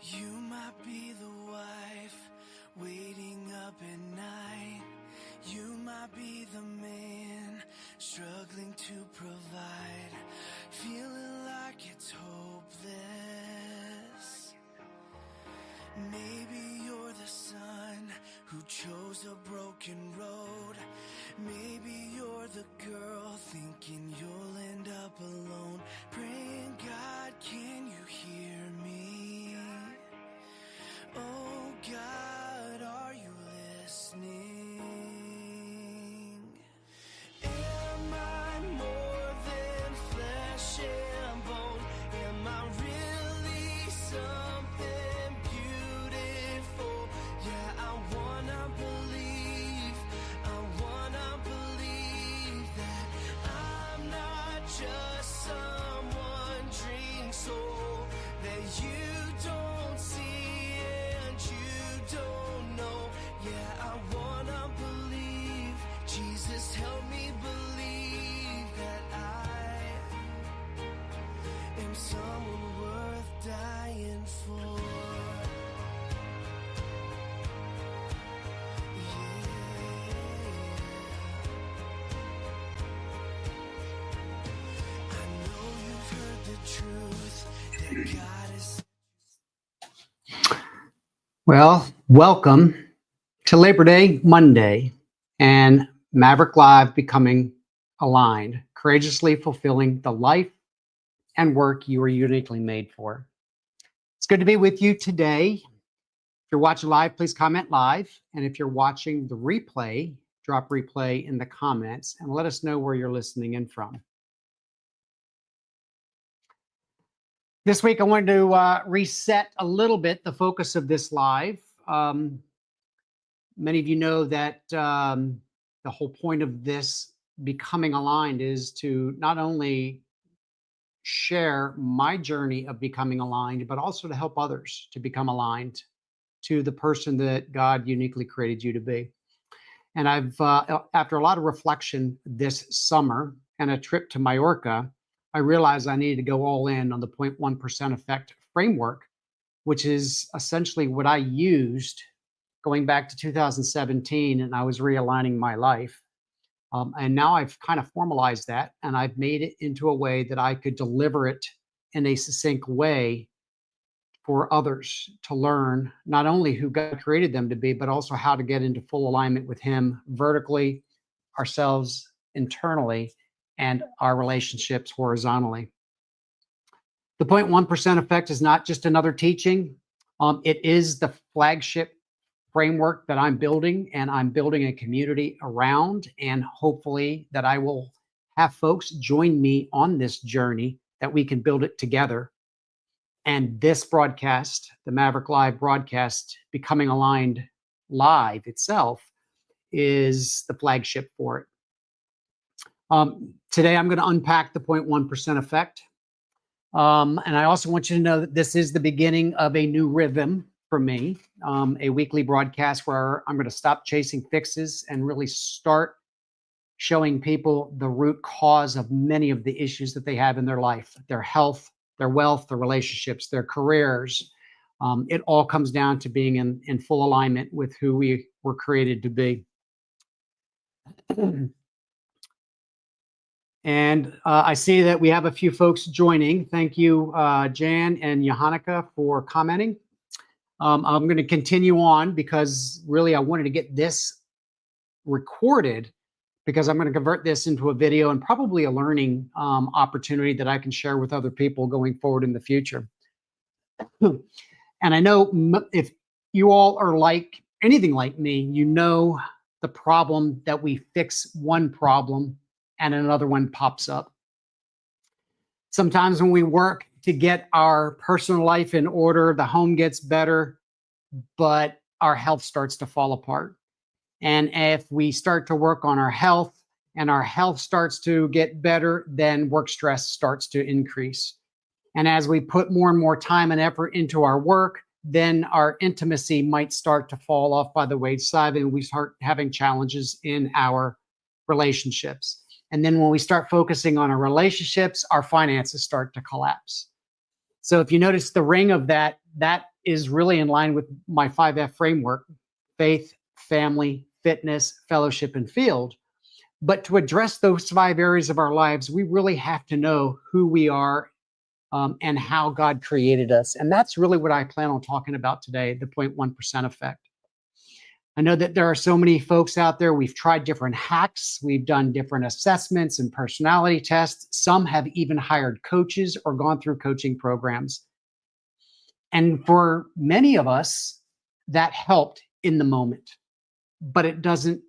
You might be the wife waiting up at night. You might be the man struggling to provide, feeling like it's hopeless. Maybe you're the son who chose a broken road. Maybe you're the girl thinking you'll end up alone, praying, God, can you hear me? Oh God, are you listening? Am I more than flesh and bone? Am I really something beautiful? Yeah, I wanna believe that I'm not just some wandering soul that you don't see and you don't know. Yeah, I wanna believe. Jesus, help me believe that I am someone worth dying for. I know you've heard the truth that God is. Well, welcome to Labor Day Monday and Maverick Live Becoming Aligned, courageously fulfilling the life and work you are uniquely made for. It's good to be with you today. If you're watching live, please comment live. And if you're watching the replay, drop replay in the comments and let us know where you're listening in from. This week, I wanted to reset a little bit the focus of this live. Many of you know that the whole point of this becoming aligned is to not only share my journey of becoming aligned, but also to help others to become aligned to the person that God uniquely created you to be. And I've, after a lot of reflection this summer and a trip to Mallorca, I realized I needed to go all in on the 0.1% effect framework, which is essentially what I used going back to 2017, and I was realigning my life. And now I've kind of formalized that, and I've made it into a way that I could deliver it in a succinct way for others to learn not only who God created them to be, but also how to get into full alignment with Him vertically, ourselves internally, and our relationships horizontally. The 0.1% effect is not just another teaching. It is the flagship framework that I'm building, and I'm building a community around, and hopefully that I will have folks join me on this journey, that we can build it together. And this broadcast, the Maverick Live broadcast, Becoming Aligned Live itself, is the flagship for it. Today, I'm going to unpack the 0.1% effect. And I also want you to know that this is the beginning of a new rhythm for me, a weekly broadcast where I'm going to stop chasing fixes and really start showing people the root cause of many of the issues that they have in their life, their health, their wealth, their relationships, their careers. It all comes down to being in full alignment with who we were created to be. And I see that we have a few folks joining. Thank you, Jan and Johannika, for commenting. I'm going to continue on because really I wanted to get this recorded, because I'm going to convert this into a video and probably a learning opportunity that I can share with other people going forward in the future. And I know if you all are like anything like me, you know the problem that we fix one problem and another one pops up. Sometimes when we work to get our personal life in order, the home gets better, but our health starts to fall apart. And if we start to work on our health and our health starts to get better, then work stress starts to increase. And as we put more and more time and effort into our work, then our intimacy might start to fall off by the wayside, and we start having challenges in our relationships. And then when we start focusing on our relationships, our finances start to collapse. So if you notice the ring of that is really in line with my 5F framework: faith, family, fitness, fellowship, and field. But to address those 5 areas of our lives, we really have to know who we are, and how God created us. And that's really what I plan on talking about today, the 0.1% effect. I know that there are so many folks out there. We've tried different hacks. We've done different assessments and personality tests. Some have even hired coaches or gone through coaching programs. And for many of us, that helped in the moment, but it doesn't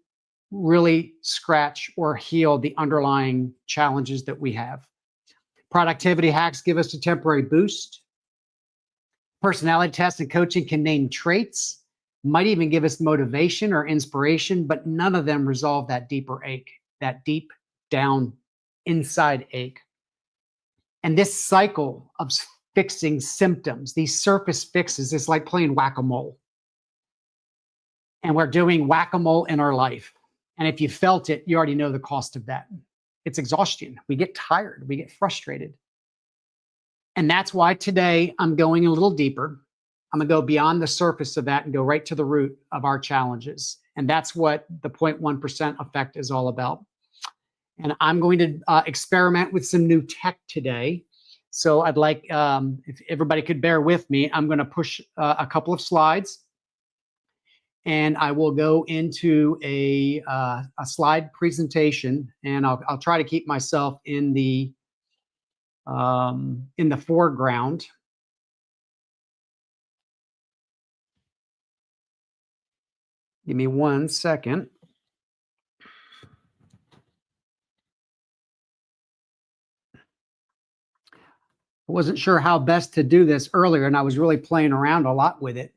really scratch or heal the underlying challenges that we have. Productivity hacks give us a temporary boost. Personality tests and coaching can name traits, might even give us motivation or inspiration, but none of them resolve that deeper ache, that deep down inside ache. And this cycle of fixing symptoms, these surface fixes, is like playing whack-a-mole. And we're doing whack-a-mole in our life. And if you felt it, you already know the cost of that. It's exhaustion. We get tired. We get frustrated. And that's why today I'm going a little deeper. I'm going to go beyond the surface of that and go right to the root of our challenges. And that's what the 0.1% effect is all about. And I'm going to experiment with some new tech today. So I'd like, if everybody could bear with me, I'm going to push a couple of slides. And I will go into a slide presentation, and I'll try to keep myself in the foreground. Give me 1 second. I wasn't sure how best to do this earlier, and I was really playing around a lot with it.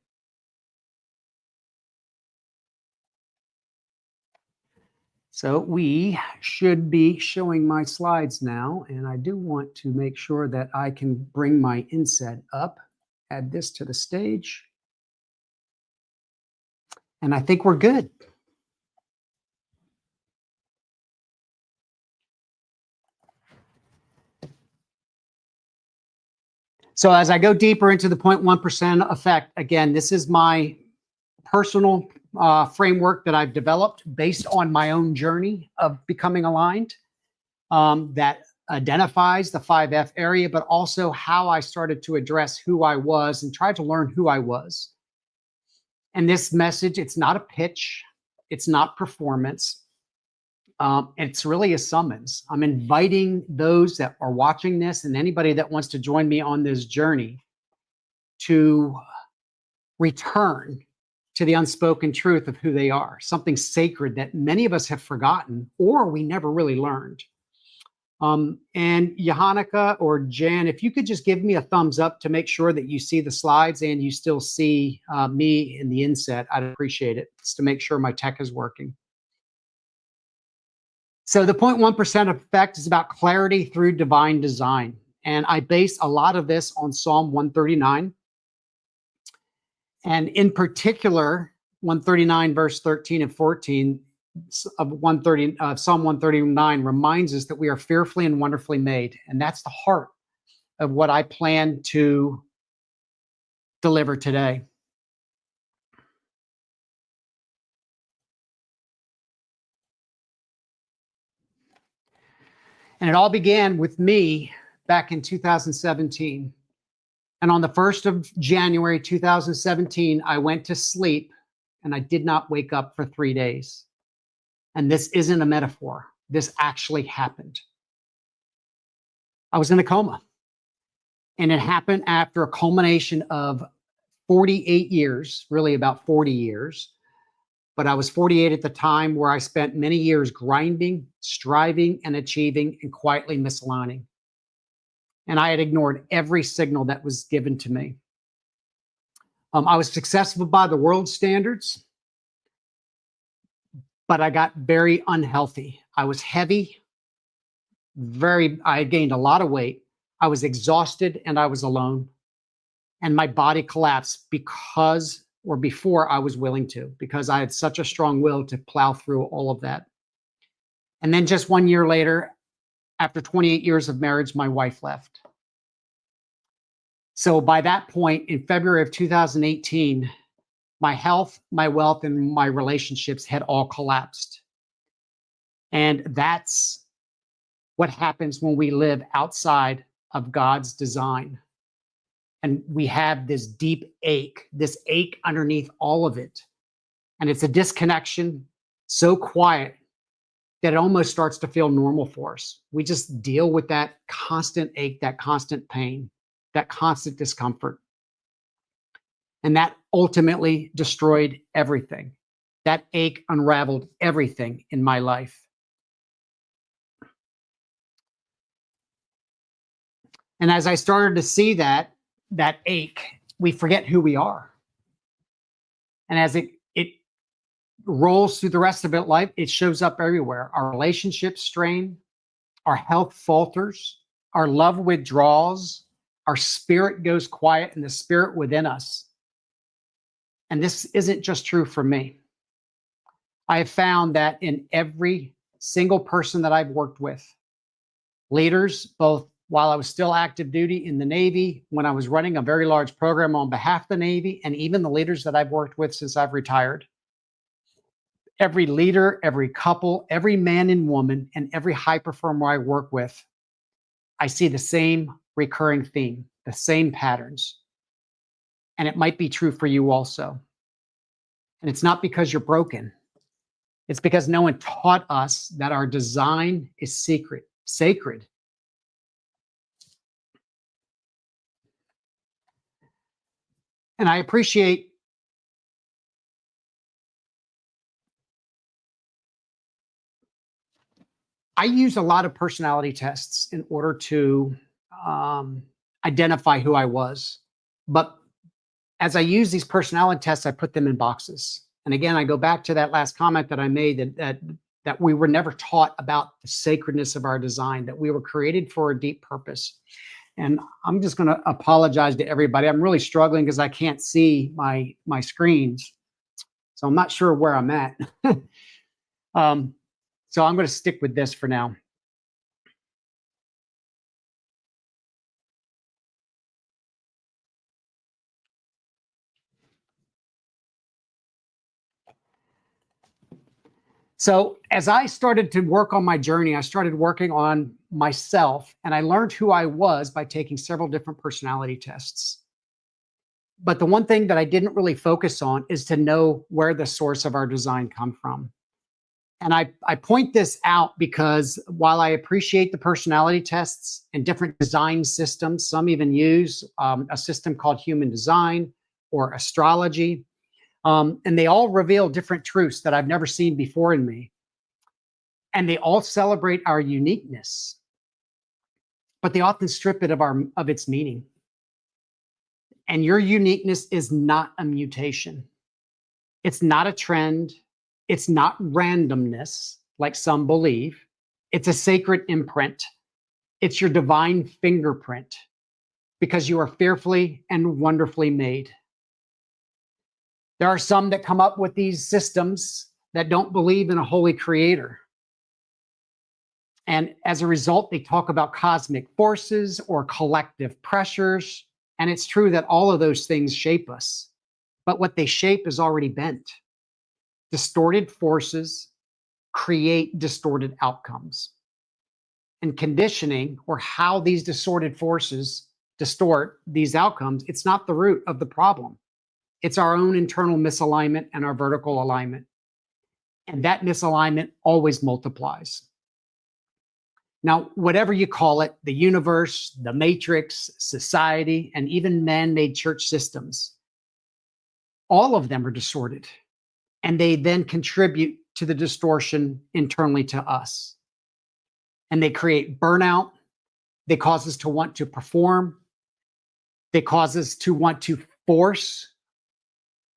So we should be showing my slides now, and I do want to make sure that I can bring my inset up, add this to the stage, and I think we're good. So as I go deeper into the 0.1% effect, again, this is my personal framework that I've developed based on my own journey of becoming aligned, that identifies the 5F area, but also how I started to address who I was and tried to learn who I was. And this message, it's not a pitch, it's not performance. It's really a summons. I'm inviting those that are watching this and anybody that wants to join me on this journey to return to the unspoken truth of who they are, something sacred that many of us have forgotten or we never really learned. And Johannika or Jan, if you could just give me a thumbs up to make sure that you see the slides and you still see me in the inset, I'd appreciate it, just to make sure my tech is working. So the 0.1% effect is about clarity through divine design. And I base a lot of this on Psalm 139. And in particular, 139 verse 13 and 14 of Psalm 139 reminds us that we are fearfully and wonderfully made. And that's the heart of what I plan to deliver today. And it all began with me back in 2017. And on the 1st of January 2017, I went to sleep and I did not wake up for 3 days. And this isn't a metaphor. This actually happened. I was in a coma. And it happened after a culmination of 48 years, really about 40 years. But I was 48 at the time, where I spent many years grinding, striving, and achieving, and quietly misaligning. And I had ignored every signal that was given to me. I was successful by the world standards, but I got very unhealthy. I was heavy, I had gained a lot of weight. I was exhausted and I was alone. And my body collapsed before I was willing to, because I had such a strong will to plow through all of that. And then just 1 year later, after 28 years of marriage, my wife left. So by that point, in February of 2018, my health, my wealth, and my relationships had all collapsed. And that's what happens when we live outside of God's design. And we have this ache underneath all of it. And it's a disconnection so quiet that it almost starts to feel normal for us. We just deal with that constant ache, that constant pain, that constant discomfort. And that ultimately destroyed everything. That ache unraveled everything in my life. And as I started to see that ache, we forget who we are. And as it rolls through the rest of life, it shows up everywhere. Our relationships strain, our health falters, our love withdraws, our spirit goes quiet, and the spirit within us. And this isn't just true for me. I have found that in every single person that I've worked with, leaders, both while I was still active duty in the Navy, when I was running a very large program on behalf of the Navy, and even the leaders that I've worked with since I've retired. Every leader, every couple, every man and woman, and every high performer I work with, I see the same recurring theme, the same patterns. And it might be true for you also. And it's not because you're broken. It's because no one taught us that our design is sacred. And I appreciate I use a lot of personality tests in order to identify who I was. But as I use these personality tests, I put them in boxes. And again, I go back to that last comment that I made that we were never taught about the sacredness of our design, that we were created for a deep purpose. And I'm just going to apologize to everybody. I'm really struggling because I can't see my screens. So I'm not sure where I'm at. So I'm going to stick with this for now. So as I started to work on my journey, I started working on myself, and I learned who I was by taking several different personality tests. But the one thing that I didn't really focus on is to know where the source of our design come from. And I point this out because while I appreciate the personality tests and different design systems, some even use a system called human design or astrology, and they all reveal different truths that I've never seen before in me. And they all celebrate our uniqueness, but they often strip it of its meaning. And your uniqueness is not a mutation. It's not a trend. It's not randomness, like some believe. It's a sacred imprint. It's your divine fingerprint, because you are fearfully and wonderfully made. There are some that come up with these systems that don't believe in a holy creator. And as a result, they talk about cosmic forces or collective pressures. And it's true that all of those things shape us. But what they shape is already bent. Distorted forces create distorted outcomes. And conditioning, or how these distorted forces distort these outcomes, it's not the root of the problem. It's our own internal misalignment and our vertical alignment. And that misalignment always multiplies. Now, whatever you call it, the universe, the matrix, society, and even man-made church systems, all of them are distorted. And they then contribute to the distortion internally to us. And they create burnout. They cause us to want to perform. They cause us to want to force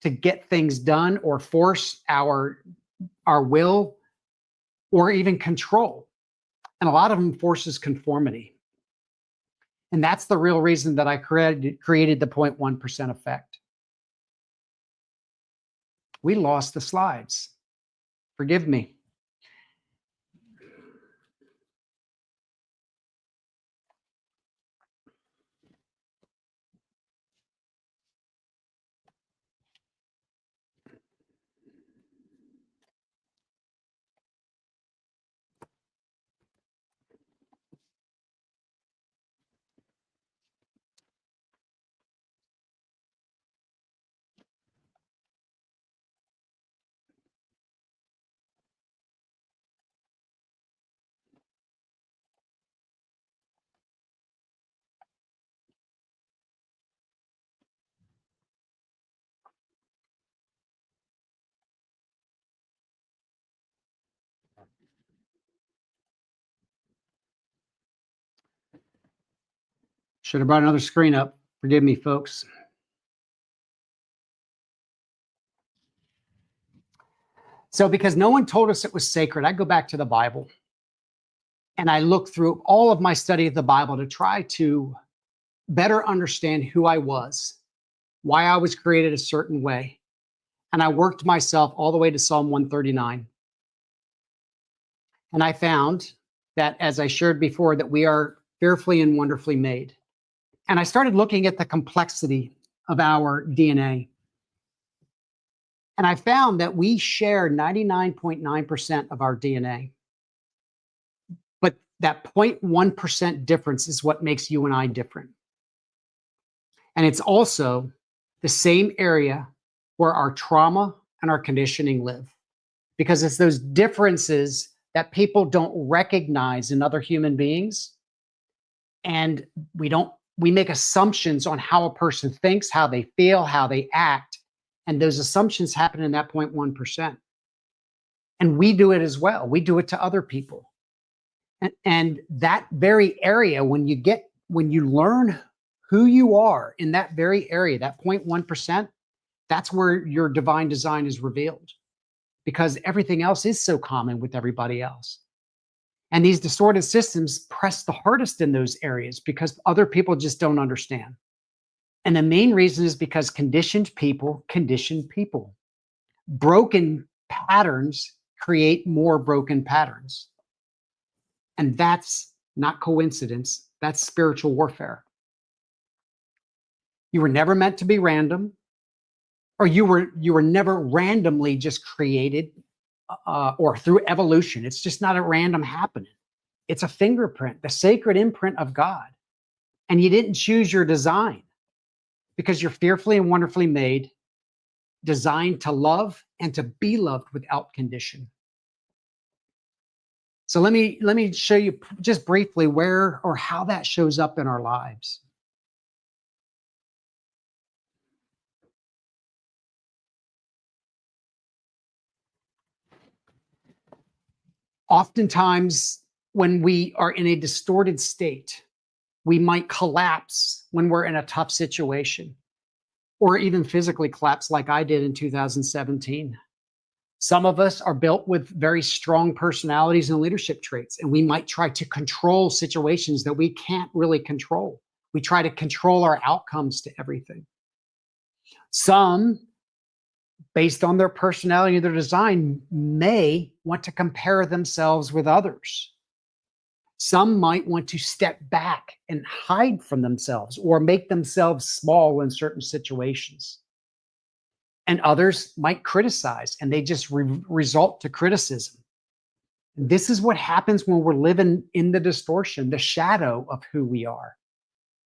to get things done, or force our will, or even control. And a lot of them forces conformity. And that's the real reason that I created the 0.1% effect. We lost the slides. Forgive me. Should have brought another screen up. Forgive me, folks. So, because no one told us it was sacred, I go back to the Bible and I look through all of my study of the Bible to try to better understand who I was, why I was created a certain way. And I worked myself all the way to Psalm 139. And I found that, as I shared before, that we are fearfully and wonderfully made. And I started looking at the complexity of our DNA. And I found that we share 99.9% of our DNA. But that 0.1% difference is what makes you and I different. And it's also the same area where our trauma and our conditioning live. Because it's those differences that people don't recognize in other human beings. And we make assumptions on how a person thinks, how they feel, how they act. And those assumptions happen in that 0.1%. And we do it as well. We do it to other people. And that very area, when you learn who you are in that very area, that 0.1%, that's where your divine design is revealed. Because everything else is so common with everybody else. And these distorted systems press the hardest in those areas because other people just don't understand. And the main reason is because conditioned people condition people. Broken patterns create more broken patterns. And that's not coincidence. That's spiritual warfare. You were never meant to be random, or you were never randomly just created or through evolution. It's just not a random happening. It's a fingerprint, the sacred imprint of God. And you didn't choose your design because you're fearfully and wonderfully made, designed to love and to be loved without condition. So let me show you just briefly where or how that shows up in our lives. Oftentimes, when we are in a distorted state, we might collapse when we're in a tough situation, or even physically collapse like I did in 2017. Some of us are built with very strong personalities and leadership traits, and we might try to control situations that we can't really control. We try to control our outcomes to everything. Some, based on their personality and their design, may want to compare themselves with others. Some might want to step back and hide from themselves or make themselves small in certain situations. And others might criticize, and they just result to criticism. This is what happens when we're living in the distortion, the shadow of who we are,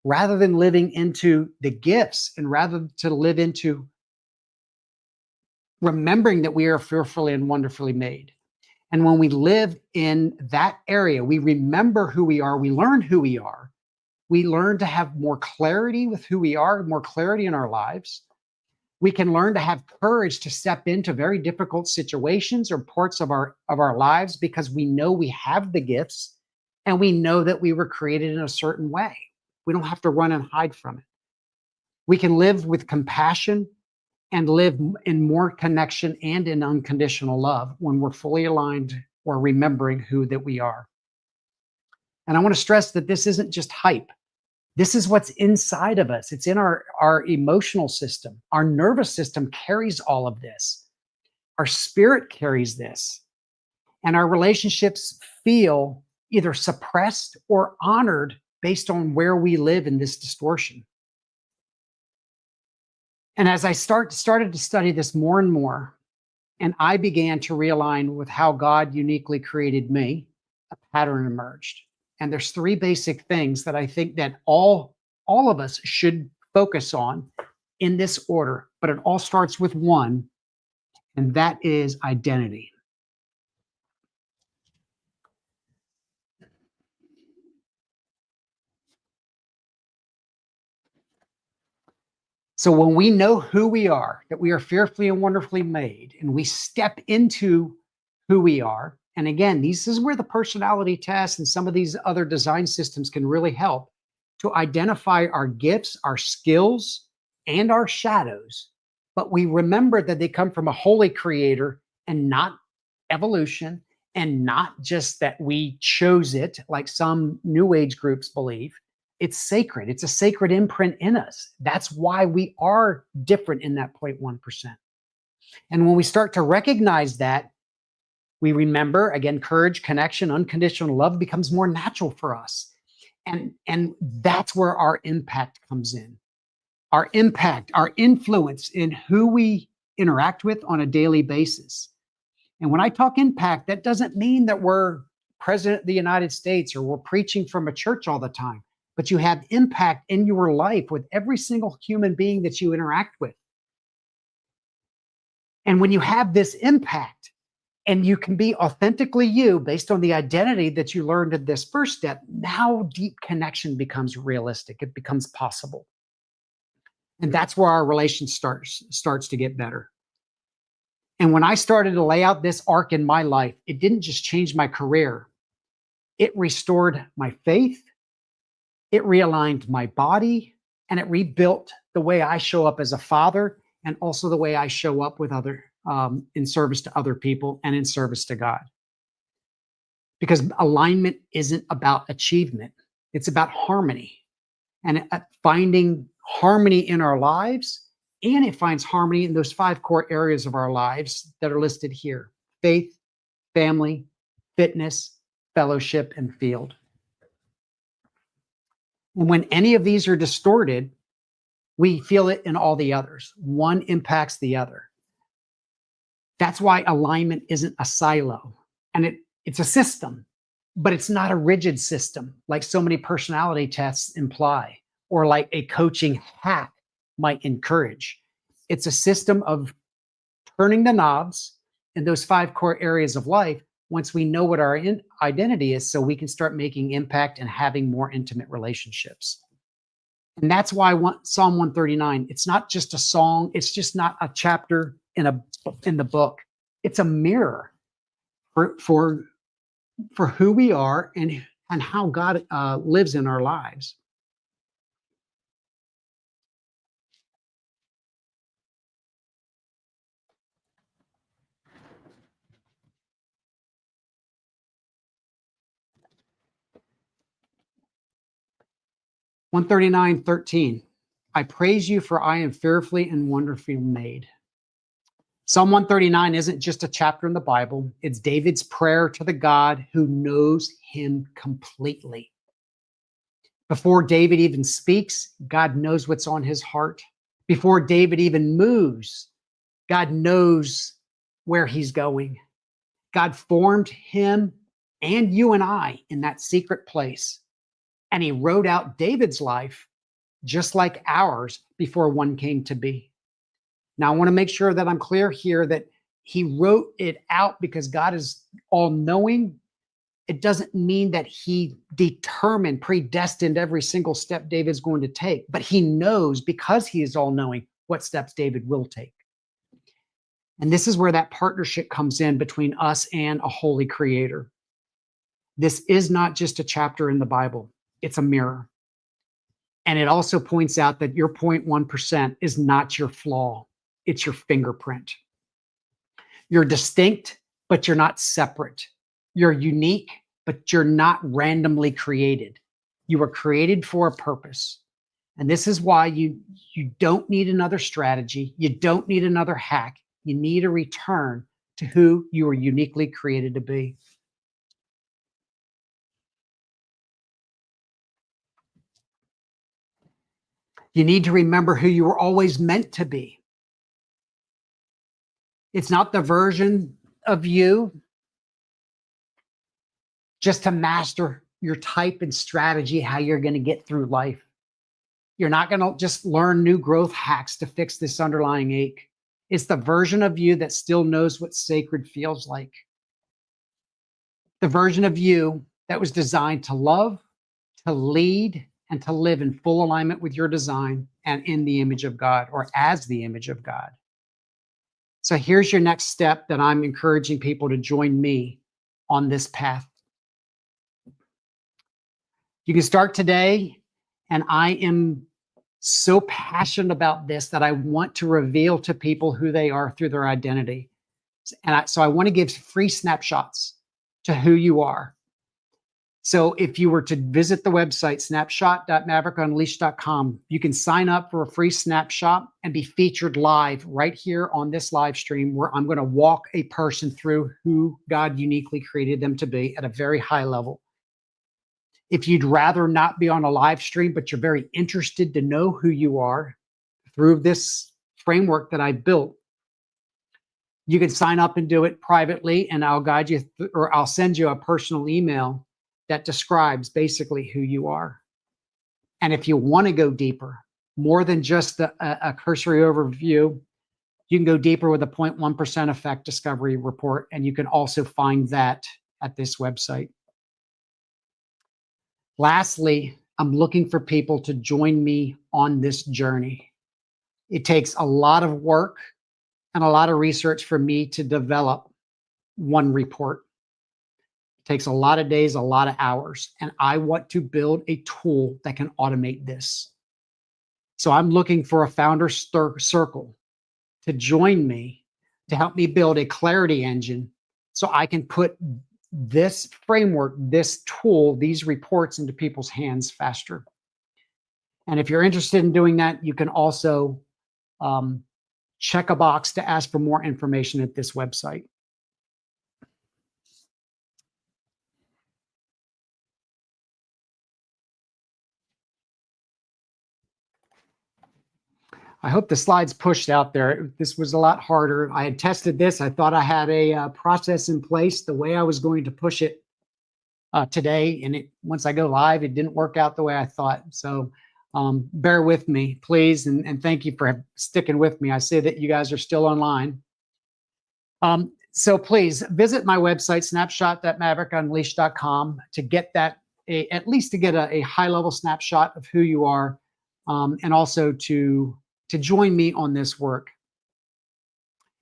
rather than living into the gifts and rather to live into remembering that we are fearfully and wonderfully made. And when we live in that area, we remember who we are, we learn who we are, we learn to have more clarity with who we are, more clarity in our lives. We can learn to have courage to step into very difficult situations or parts of our lives because we know we have the gifts and we know that we were created in a certain way. We don't have to run and hide from it. We can live with compassion and live in more connection and in unconditional love when we're fully aligned or remembering who that we are. And I want to stress that this isn't just hype. This is what's inside of us. It's in our emotional system. Our nervous system carries all of this. Our spirit carries this. And our relationships feel either suppressed or honored based on where we live in this distortion. And as I started to study this more and more, and I began to realign with how God uniquely created me, a pattern emerged. And there's three basic things that I think that all of us should focus on in this order, but it all starts with one, and that is identity. So when we know who we are, that we are fearfully and wonderfully made, and we step into who we are, and again, this is where the personality test and some of these other design systems can really help to identify our gifts, our skills, and our shadows. But we remember that they come from a holy creator and not evolution, and not just that we chose it like some new age groups believe. It's sacred. It's a sacred imprint in us. That's why we are different in that 0.1%. And when we start to recognize that, we remember, again, courage, connection, unconditional love becomes more natural for us. And that's where our impact comes in. Our impact, our influence in who we interact with on a daily basis. And when I talk impact, that doesn't mean that we're president of the United States or we're preaching from a church all the time, but you have impact in your life with every single human being that you interact with. And when you have this impact and you can be authentically you based on the identity that you learned in this first step, now deep connection becomes realistic. It becomes possible. And that's where our relation starts to get better. And when I started to lay out this arc in my life, it didn't just change my career. It restored my faith, it realigned my body, and it rebuilt the way I show up as a father and also the way I show up with in service to other people and in service to God. Because alignment isn't about achievement, it's about harmony and finding harmony in our lives. And it finds harmony in those 5 core areas of our lives that are listed here: faith, family, fitness, fellowship, and field. And when any of these are distorted, we feel it in all the others. One impacts the other. That's why alignment isn't a silo. And it's a system, but it's not a rigid system like so many personality tests imply, or like a coaching hack might encourage. It's a system of turning the knobs in those 5 core areas of life once we know what our identity is, so we can start making impact and having more intimate relationships. And that's why Psalm 139, it's not just a song, it's just not a chapter in the book. It's a mirror for who we are and how God lives in our lives. One 139:13. I praise you, for I am fearfully and wonderfully made. Psalm 139 isn't just a chapter in the Bible. It's David's prayer to the God who knows him completely. Before David even speaks, God knows what's on his heart. Before David even moves, God knows where he's going. God formed him and you and I in that secret place. And he wrote out David's life just like ours before one came to be. Now, I want to make sure that I'm clear here that he wrote it out because God is all-knowing. It doesn't mean that he determined, predestined every single step David's going to take, but he knows, because he is all-knowing, what steps David will take. And this is where that partnership comes in between us and a holy creator. This is not just a chapter in the Bible. It's a mirror. And it also points out that your 0.1% is not your flaw. It's your fingerprint. You're distinct, but you're not separate. You're unique, but you're not randomly created. You were created for a purpose. And this is why you don't need another strategy. You don't need another hack. You need a return to who you were uniquely created to be. You need to remember who you were always meant to be. It's not the version of you just to master your type and strategy, how you're going to get through life. You're not going to just learn new growth hacks to fix this underlying ache. It's the version of you that still knows what sacred feels like. The version of you that was designed to love, to lead, and to live in full alignment with your design and in the image of God, or as the image of God. So here's your next step that I'm encouraging people to join me on this path. You can start today And I am so passionate about this that I want to reveal to people who they are through their identity. So I want to give free snapshots to who you are. So if you were to visit the website, snapshot.maverickunleashed.com, you can sign up for a free snapshot and be featured live right here on this live stream, where I'm going to walk a person through who God uniquely created them to be at a very high level. If you'd rather not be on a live stream, but you're very interested to know who you are through this framework that I built, you can sign up and do it privately, and I'll guide you or I'll send you a personal email that describes basically who you are. And if you want to go deeper, more than just a cursory overview, you can go deeper with a 0.1% effect discovery report, and you can also find that at this website. Lastly, I'm looking for people to join me on this journey. It takes a lot of work and a lot of research for me to develop one report. It takes a lot of days, a lot of hours, and I want to build a tool that can automate this. So I'm looking for a founder circle to join me to help me build a clarity engine so I can put this framework, this tool, these reports into people's hands faster. And if you're interested in doing that, you can also check a box to ask for more information at this website. I hope the slides pushed out there. This was a lot harder. I had tested this. I thought I had a process in place, the way I was going to push it today. And once I go live, it didn't work out the way I thought. So bear with me, please. And thank you for sticking with me. I see that you guys are still online. So please visit my website, snapshot.maverickunleashed.com, to get that, at least to get a high-level snapshot of who you are, and also to join me on this work.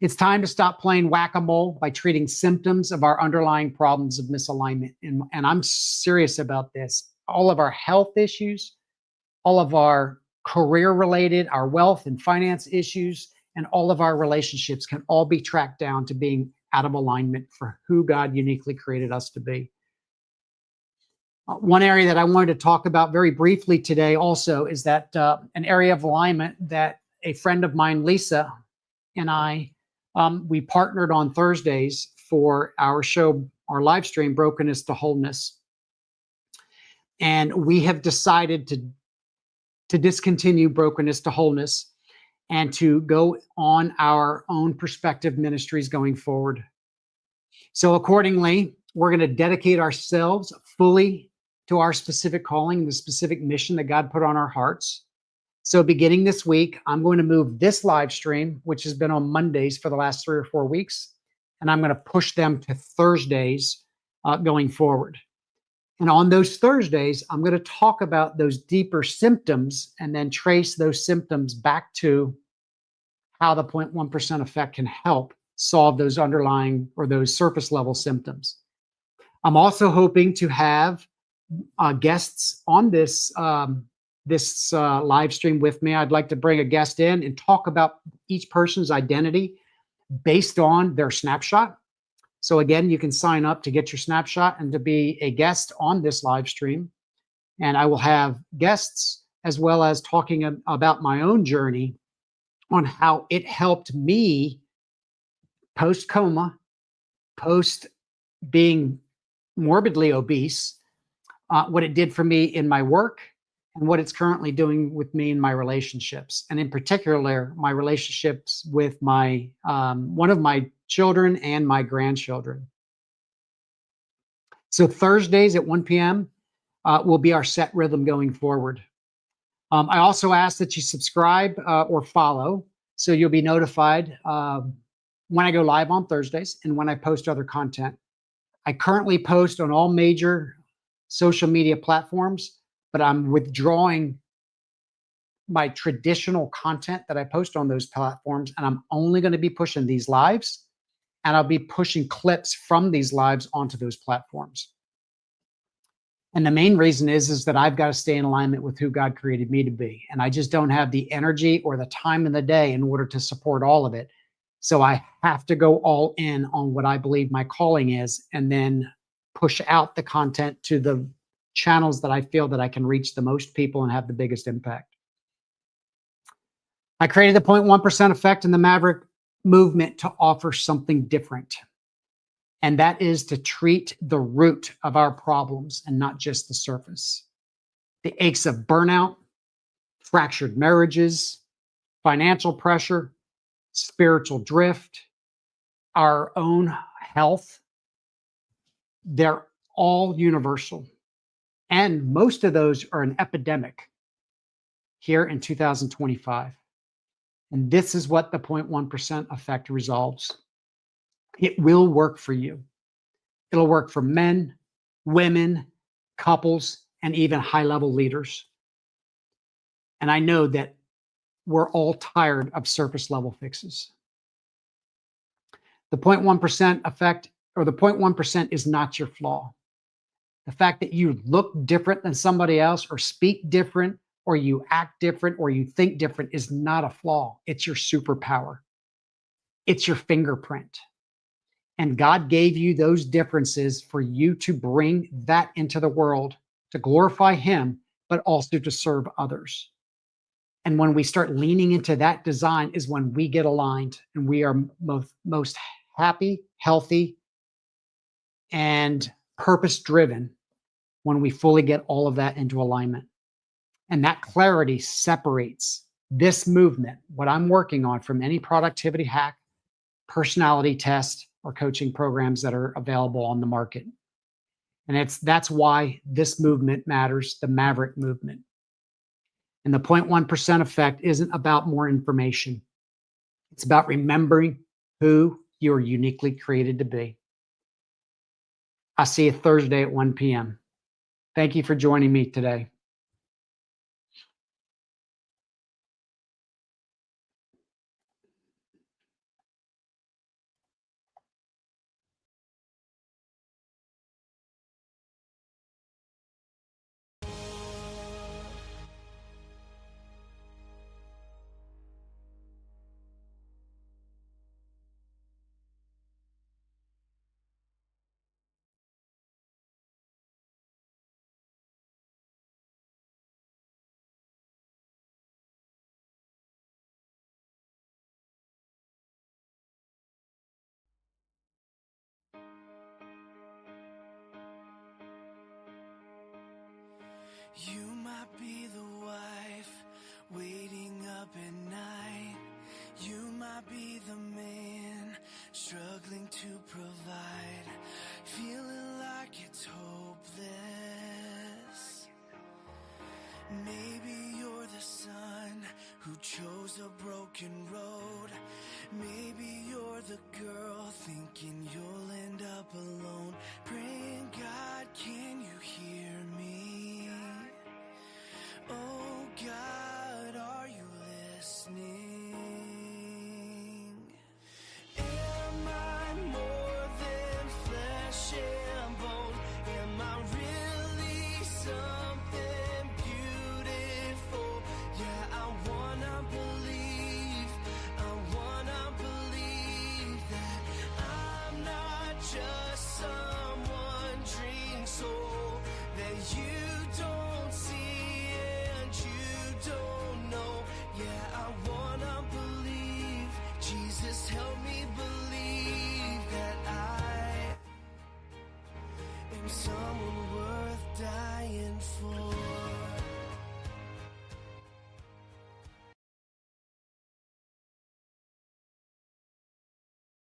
It's time to stop playing whack-a-mole by treating symptoms of our underlying problems of misalignment. And I'm serious about this. All of our health issues, all of our career-related, our wealth and finance issues, and all of our relationships can all be tracked down to being out of alignment for who God uniquely created us to be. One area that I wanted to talk about very briefly today also is that an area of alignment that a friend of mine, Lisa, and I, we partnered on Thursdays for our show, our live stream, Brokenness to Wholeness. And we have decided to discontinue Brokenness to Wholeness and to go on our own perspective ministries going forward. So accordingly, we're going to dedicate ourselves fully to our specific calling, the specific mission that God put on our hearts. So beginning this week, I'm going to move this live stream, which has been on Mondays for the last 3 or 4 weeks, and I'm going to push them to Thursdays going forward. And on those Thursdays, I'm going to talk about those deeper symptoms and then trace those symptoms back to how the 0.1% effect can help solve those underlying or those surface level symptoms. I'm also hoping to have guests on this live stream with me. I'd like to bring a guest in and talk about each person's identity based on their snapshot. So again, you can sign up to get your snapshot and to be a guest on this live stream. And I will have guests as well as talking about my own journey on how it helped me post-coma, post being morbidly obese, what it did for me in my work and what it's currently doing with me in my relationships. And in particular, my relationships with my one of my children and my grandchildren. So Thursdays at 1 p.m. Will be our set rhythm going forward. I also ask that you subscribe or follow so you'll be notified when I go live on Thursdays and when I post other content. I currently post on all major social media platforms, but I'm withdrawing my traditional content that I post on those platforms, and I'm only going to be pushing these lives, and I'll be pushing clips from these lives onto those platforms. And the main reason is that I've got to stay in alignment with who God created me to be. And I just don't have the energy or the time in the day in order to support all of it. So I have to go all in on what I believe my calling is, and then push out the content to the channels that I feel that I can reach the most people and have the biggest impact. I created the 0.1% effect in the Maverick movement to offer something different. And that is to treat the root of our problems and not just the surface. The aches of burnout, fractured marriages, financial pressure, spiritual drift, our own health, they're all universal. And most of those are an epidemic here in 2025. And this is what the 0.1% effect resolves. It will work for you. It'll work for men, women, couples, and even high-level leaders. And I know that we're all tired of surface level fixes. The 0.1% effect, or the 0.1%, is not your flaw. The fact that you look different than somebody else, or speak different, or you act different, or you think different is not a flaw. It's your superpower. It's your fingerprint. And God gave you those differences for you to bring that into the world to glorify Him, but also to serve others. And when we start leaning into that design is when we get aligned and we are most happy, healthy, and purpose-driven when we fully get all of that into alignment. And that clarity separates this movement, what I'm working on, from any productivity hack, personality test, or coaching programs that are available on the market. And that's why this movement matters, the Maverick movement. And the 0.1% effect isn't about more information. It's about remembering who you are uniquely created to be. I'll see you Thursday at 1 p.m. Thank you for joining me today. You might be the wife waiting up at night. You might be the man struggling to provide, feeling like it's hopeless. Maybe you're the son who chose a broken road. Maybe you're the girl thinking you'll end up alone, praying, God, can you hear me? Oh God, are you listening? Am I more than flesh and bone? Am I really something beautiful? Yeah, I wanna believe that I'm not just someone dream soul that you don't see and you don't know. Yeah, I wanna believe. Jesus, help me believe that I am someone worth dying